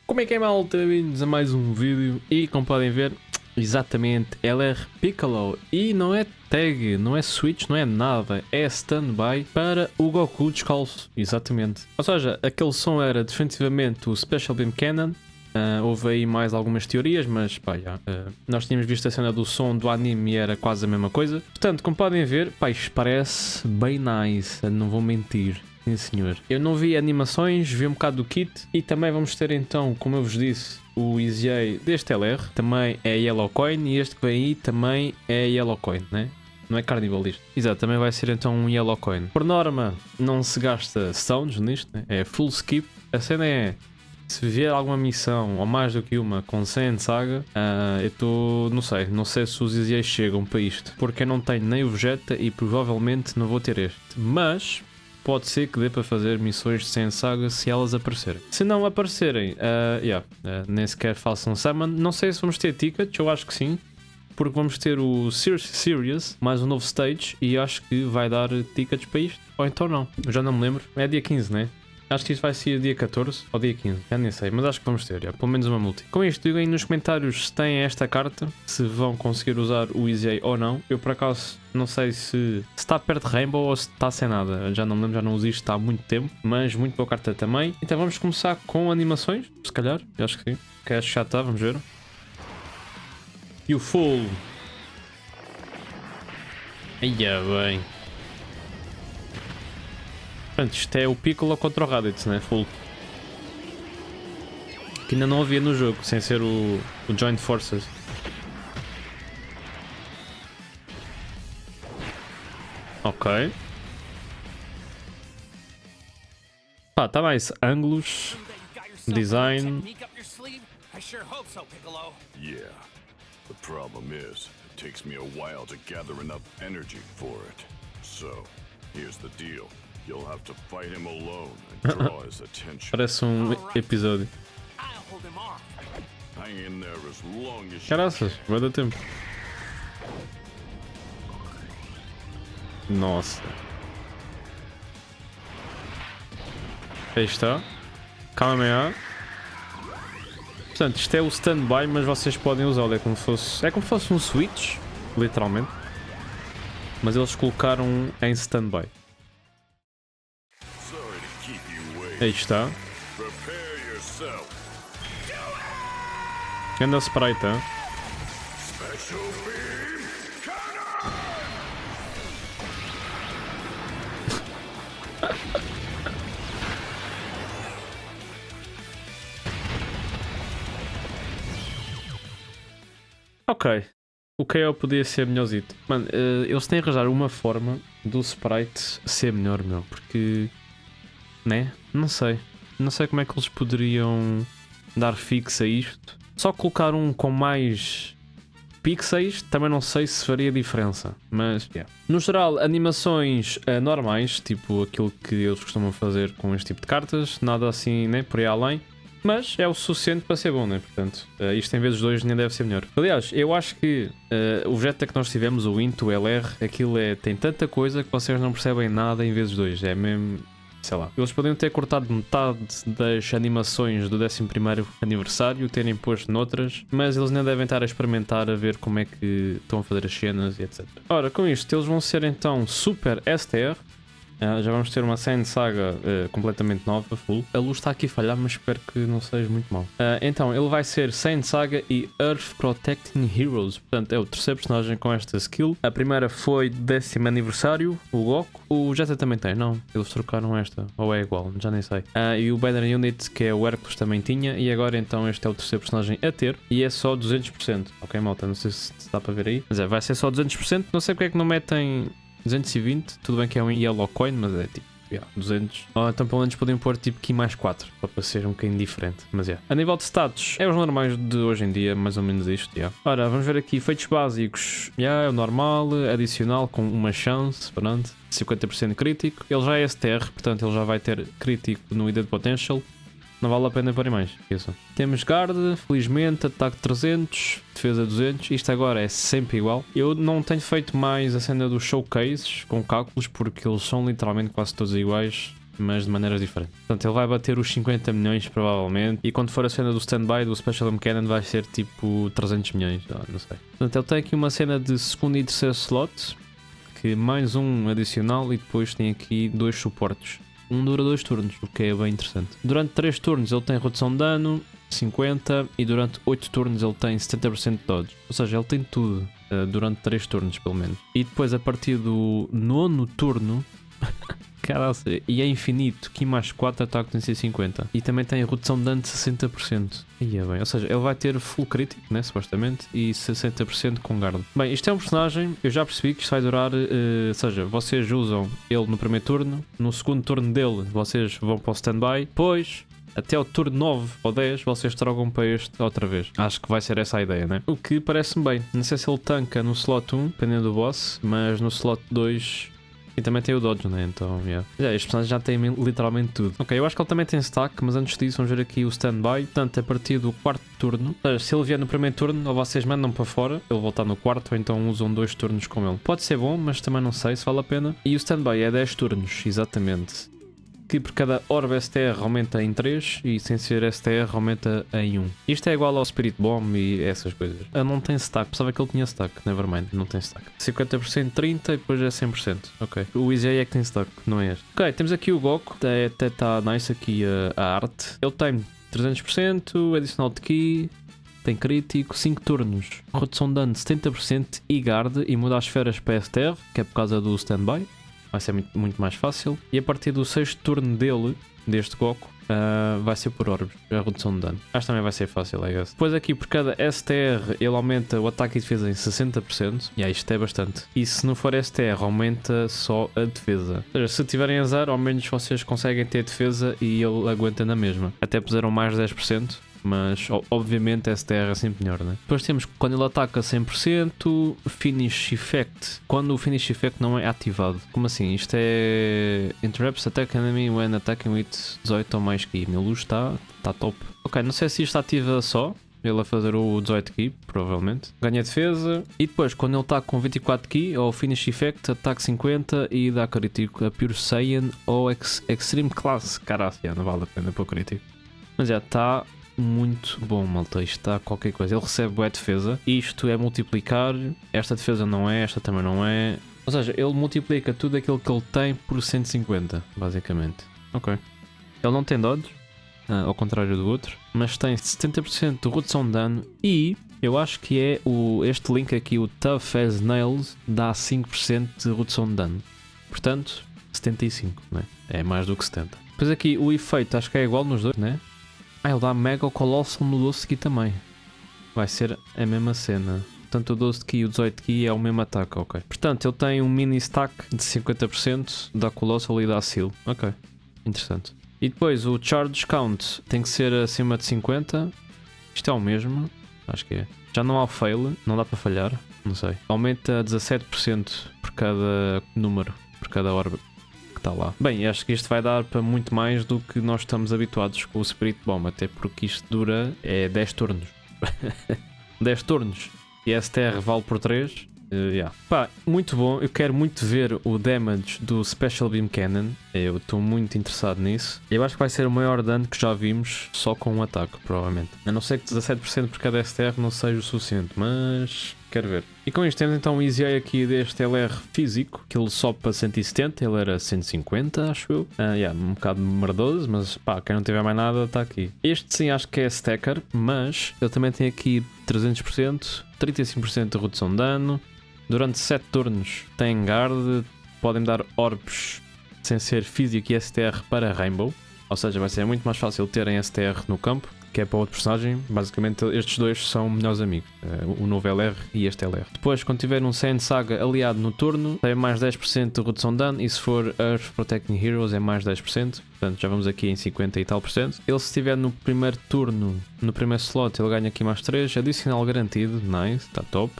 Como é que é, malta? Bem-vindos a mais um vídeo e como podem ver, exatamente, LR Piccolo e não é tag, não é switch, não é nada, é standby para o Goku descalço, exatamente. Ou seja, aquele som era definitivamente o Special Beam Cannon. Houve aí mais algumas teorias, mas pá, nós tínhamos visto a cena do som do anime e era quase a mesma coisa. Portanto, como podem ver, pá, isto parece bem nice, não vou mentir. Sim senhor. Eu não vi animações, vi um bocado do kit e também vamos ter então, como eu vos disse, o Easy A deste LR, também é Yellow Coin e este que vem aí também é Yellow Coin, né? Não é Carnival isto. Exato, também vai ser então um Yellow Coin. Por norma, não se gasta stones nisto, né? É full skip. A cena é, se vier alguma missão ou mais do que uma com Saiyan Saga, eu estou, não sei se os Easy A chegam para isto, porque eu não tenho nem o Vegeta e provavelmente não vou ter este. Mas pode ser que dê para fazer missões de Saiyan Saga se elas aparecerem. Se não aparecerem, nem sequer façam summon. Não sei se vamos ter tickets, eu acho que sim, porque vamos ter o Series, mais um novo stage, e acho que vai dar tickets para isto. Ou então não, eu já não me lembro. É dia 15, né? Acho que isto vai ser dia 14 ou dia 15, já nem sei, mas acho que vamos ter, pelo menos uma multi. Com isto, digam aí nos comentários se têm esta carta, se vão conseguir usar o Easy A ou não. Eu por acaso não sei se está perto de Rainbow ou se está sem nada, já não me lembro, já não uso isto há muito tempo, mas muito boa carta também. Então vamos começar com animações, se calhar, eu acho que sim, que acho que já está, vamos ver. E o full. Ia bem. Portanto, isto é o Piccolo contra o Raditz, né? Full. Que ainda não havia no jogo, sem ser o Joint Forces. Ok. Pá, tá mais ângulos, design. Yeah. The problem is, it takes me a while to gather enough energy for it. So, here's the deal. You'll have to fight him alone and draw his attention. Parece um episódio. Hang in there as long as you Caraças, vai dar tempo. Nossa. Aí está. Kamehameha. Portanto, isto é o standby, mas vocês podem usá-lo. É como se fosse um switch, literalmente. Mas eles colocaram em standby. Sorry to keep you waiting. Aí está. Prepare yourself. Anda sprite, hein? Special beam cannon! Ok. O KO podia ser melhorzito. Mano, eles têm a arranjar uma forma do sprite ser melhor, meu. Porque... Né? Não sei. Não sei como é que eles poderiam dar fixe a isto. Só colocar um com mais pixels, também não sei se faria diferença. Mas, yeah. No geral, animações normais, tipo aquilo que eles costumam fazer com este tipo de cartas. Nada assim, né? Por aí além. Mas é o suficiente para ser bom, né? Portanto, isto em vezes 2 nem deve ser melhor. Aliás, eu acho que o Vegeta que nós tivemos, o Into, o LR, aquilo tem tanta coisa que vocês não percebem nada em vezes 2. É mesmo, sei lá. Eles poderiam ter cortado metade das animações do 11º aniversário, terem posto noutras, mas eles nem devem estar a experimentar a ver como é que estão a fazer as cenas e etc. Ora, com isto, eles vão ser então Super STR. Já vamos ter uma Saiyan Saga completamente nova, full. A luz está aqui a falhar, mas espero que não seja muito mal. Então, ele vai ser Saiyan Saga e Earth Protecting Heroes. Portanto, é o terceiro personagem com esta skill. A primeira foi 10º aniversário, o Goku. O Jetta também tem, não? Eles trocaram esta, ou é igual, já nem sei. E o Banner Unit, que é o Hércules, também tinha. E agora, então, este é o terceiro personagem a ter. E é só 200%. Ok, malta, não sei se dá para ver aí. Mas vai ser só 200%. Não sei porque é que não metem 220, tudo bem que é um Yellow Coin, mas é tipo 200. Ou então pelo menos podem pôr tipo Ki mais 4 para ser um bocadinho diferente. Mas a nível de status, é os normais de hoje em dia, mais ou menos isto. Ora, vamos ver aqui feitos básicos. É o normal, adicional com uma chance, pronto, 50% crítico. Ele já é STR, portanto ele já vai ter crítico no Hidden Potential. Não vale a pena pôr mais, esqueçam. Temos guard, felizmente, ataque 300, defesa 200, isto agora é sempre igual. Eu não tenho feito mais a cena dos showcases com cálculos porque eles são literalmente quase todos iguais. mas de maneiras diferentes. Portanto, ele vai bater os 50 milhões provavelmente, e quando for a cena do stand-by do Special M Cannon vai ser tipo 300 milhões, não sei. Portanto, ele tem aqui uma cena de segundo e terceiro slot, que mais um adicional, e depois tem aqui 2 suportes. Um dura 2 turnos, o que é bem interessante. Durante 3 turnos ele tem redução de dano, 50, e durante 8 turnos ele tem 70% de dodge. Ou seja, ele tem tudo durante 3 turnos pelo menos. E depois a partir do 9º turno, caralho, e é infinito, que mais 4 ataques tem 150. E também tem redução de dano de 60%. E é bem, ou seja, ele vai ter full crítico, né, supostamente, e 60% com guard. Bem, isto é um personagem, eu já percebi que isto vai durar, ou seja, vocês usam ele no primeiro turno, no segundo turno dele vocês vão para o standby, depois até ao turno 9 ou 10 vocês trocam para este outra vez. Acho que vai ser essa a ideia, né? O que parece-me bem. Não sei se ele tanca no slot 1, dependendo do boss, mas no slot 2... E também tem o dodge, né? Então, yeah. Este personagem já tem literalmente tudo. Ok, eu acho que ele também tem stack, mas antes disso vamos ver aqui o standby. Portanto, a partir do 4º turno, ou seja, se ele vier no primeiro turno, ou vocês mandam para fora, ele voltar no 4º, ou então usam 2 turnos com ele. Pode ser bom, mas também não sei se vale a pena. E o standby é 10 turnos, exatamente. Que por cada orb STR aumenta em 3 e sem ser STR aumenta em 1. Isto é igual ao Spirit Bomb e essas coisas. Ele não tem stack, pensava que ele tinha stack, nevermind, não tem stack. 50%, 30% e depois é 100%. Ok. O Easy é que tem stack, não é este. Ok, temos aqui o Goku, até está nice aqui a arte. Ele tem 300%, adicional de ki, tem crítico, 5 turnos, redução de dano 70% e guard e muda as esferas para STR, que é por causa do standby. Vai ser muito mais fácil. E a partir do 6º turno dele, deste Goku, vai ser por orbes, a redução de dano. Acho que também vai ser fácil, I guess. Depois aqui, por cada STR, ele aumenta o ataque e defesa em 60%. E aí isto é bastante. E se não for STR, aumenta só a defesa. Ou seja, se tiverem azar, ao menos vocês conseguem ter defesa e ele aguenta na mesma. Até puseram mais 10%. Mas obviamente STR é sempre melhor, né? Depois temos quando ele ataca 100%, Finish Effect. Quando o Finish Effect não é ativado. Como assim? Isto é... Interrupts attack enemy when attacking with 18 ou mais ki. Meu luz está top. Ok, não sei se isto ativa só. Ele a fazer o 18 ki, provavelmente. Ganha defesa. E depois, quando ele está com 24 ki, ou Finish Effect, ataque 50 e dá crítico a Pure Saiyan ou Extreme Class. Caraca, não vale a pena para o crítico. Mas já está... muito bom, malta. Isto está qualquer coisa. Ele recebe boa defesa. Isto é multiplicar. Esta defesa não é, esta também não é. Ou seja, ele multiplica tudo aquilo que ele tem por 150, basicamente. Ok. Ele não tem dodge, ao contrário do outro, mas tem 70% de redução de dano e eu acho que é este link aqui, o Tough as Nails, dá 5% de redução de dano. Portanto, 75, né? É mais do que 70. Depois aqui o efeito acho que é igual nos dois, né? Ele dá Mega Colossal no 12 ki também. Vai ser a mesma cena. Portanto, o 12 ki e o 18 ki é o mesmo ataque, ok. Portanto, ele tem um mini stack de 50%, dá Colossal e dá Seal. Ok, interessante. E depois, o Charge Count tem que ser acima de 50. Isto é o mesmo, acho que é. Já não há fail, não dá para falhar, não sei. Aumenta 17% por cada número, por cada orbe. Está lá. Bem, acho que isto vai dar para muito mais do que nós estamos habituados com o Spirit Bomb, até porque isto dura 10 turnos. 10 turnos. E STR vale por 3. Yeah. Pá, muito bom. Eu quero muito ver o damage do Special Beam Cannon. Eu estou muito interessado nisso. Eu acho que vai ser o maior dano que já vimos só com um ataque, provavelmente. A não ser que 17% por cada STR não seja o suficiente, mas quero ver. E com isto temos então o Easy Eye aqui deste LR físico, que ele sobe para 170, ele era 150, acho eu. Um bocado merdoso, mas pá, quem não tiver mais nada está aqui. Este sim acho que é stacker, mas ele também tem aqui 300%, 35% de redução de dano. Durante 7 turnos tem guard, podem dar orbes sem ser físico e STR para Rainbow. Ou seja, vai ser muito mais fácil terem STR no campo, que é para outro personagem. Basicamente estes dois são melhores amigos, o novo LR e este LR. Depois, quando tiver um Saiyan Saga aliado no turno, tem mais 10% de redução de dano, e se for Earth Protecting Heroes é mais 10%. Portanto, já vamos aqui em 50 e tal %. Ele, se estiver no primeiro turno, no primeiro slot, ele ganha aqui mais 3, adicional garantido, nice, está top.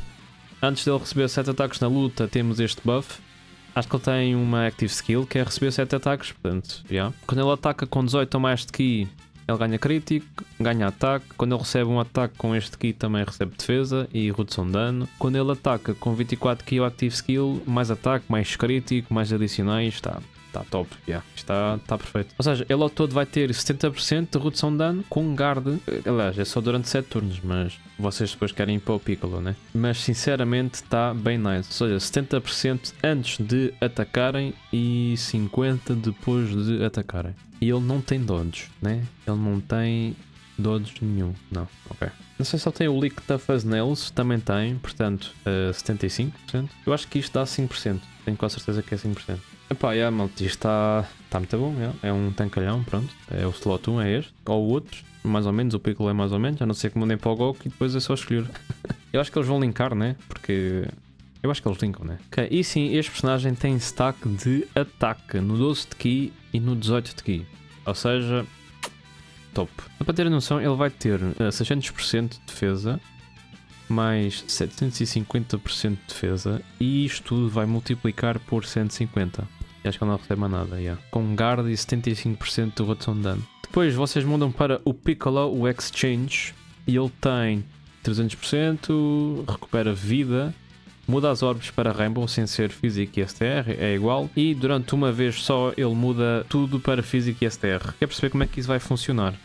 Antes dele receber 7 ataques na luta, temos este buff. Acho que ele tem uma Active Skill, que é receber 7 ataques, portanto, yeah. Quando ele ataca com 18 ou mais de Ki, ele ganha crítico, ganha ataque. Quando ele recebe um ataque com este Ki, também recebe defesa e redução de dano. Quando ele ataca com 24 Ki ou Active Skill, mais ataque, mais crítico, mais adicionais, está Está top, yeah. Está perfeito. Ou seja, ele ao todo vai ter 70% de redução de dano com um guard. Aliás, é só durante 7 turnos, mas vocês depois querem ir para o Piccolo, né? Mas sinceramente está bem nice. Ou seja, 70% antes de atacarem e 50% depois de atacarem. E ele não tem dodge, né? Ele não tem dodge nenhum. Não, ok. Não sei se ele tem o Lick Tough as Nails, também tem, portanto, 75%. Eu acho que isto dá 5%. Tenho quase certeza que é 5%. Epá, malta, isto está muito bom, é um tancalhão, pronto. É o slot 1, é este, ou o outro, mais ou menos, o Piccolo é mais ou menos, a não ser que mandem para o Goku e depois é só escolher. Eu acho que eles vão linkar, né? Porque... eu acho que eles linkam, né? Ok, e sim, este personagem tem stack de ataque no 12 de Ki e no 18 de Ki. Ou seja, top. Para ter a noção, ele vai ter 600% de defesa, mais 750% de defesa, e isto tudo vai multiplicar por 150. E acho que ele não recebe mais nada, yeah. Com guard e 75% de redução de dano. Depois vocês mudam para o Piccolo, o Exchange, e ele tem 300%, recupera vida, muda as orbes para Rainbow sem ser Physic e STR, é igual, e durante uma vez só ele muda tudo para Physic e STR. Quer perceber como é que isso vai funcionar?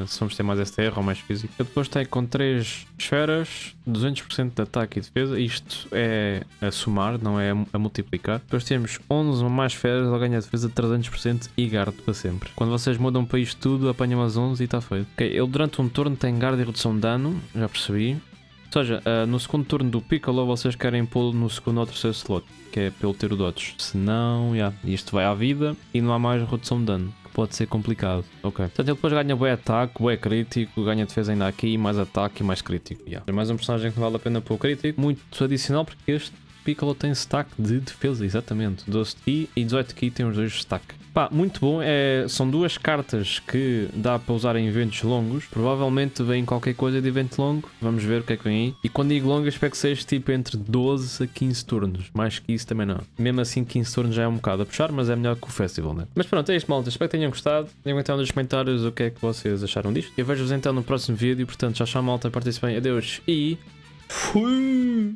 Se vamos ter mais STR ou mais Physic. Eu depois tenho com 3 esferas, 200% de ataque e defesa. Isto é a somar, não é a multiplicar. Depois temos 11 ou mais esferas, ele ganha defesa de 300% e guard para sempre. Quando vocês mudam para isto tudo, apanham as 11 e está feito. Okay, ele durante um turno tem guard e redução de dano, já percebi. Ou seja, no segundo turno do Piccolo vocês querem pô-lo no segundo ou terceiro slot, que é pelo ter o dodge. Se não, isto vai à vida e não há mais redução de dano, que pode ser complicado. Ok. Portanto, ele depois ganha bué ataque, bué crítico, ganha defesa ainda aqui, mais ataque e mais crítico. É mais um personagem que vale a pena pôr crítico, muito adicional porque este Piccolo tem stack de defesa, exatamente. 12 de Ki e 18 de Ki tem os dois stack. Pá, muito bom, são duas cartas que dá para usar em eventos longos. Provavelmente vem qualquer coisa de evento longo, vamos ver o que é que vem aí. E quando digo longo, espero que seja tipo entre 12 a 15 turnos, mais que isso também não. Mesmo assim 15 turnos já é um bocado a puxar, mas é melhor que o festival, né? Mas pronto, é isto, malta, espero que tenham gostado. Digam então nos comentários o que é que vocês acharam disto. Eu vejo-vos então no próximo vídeo, portanto já malta, participem, adeus e... fui!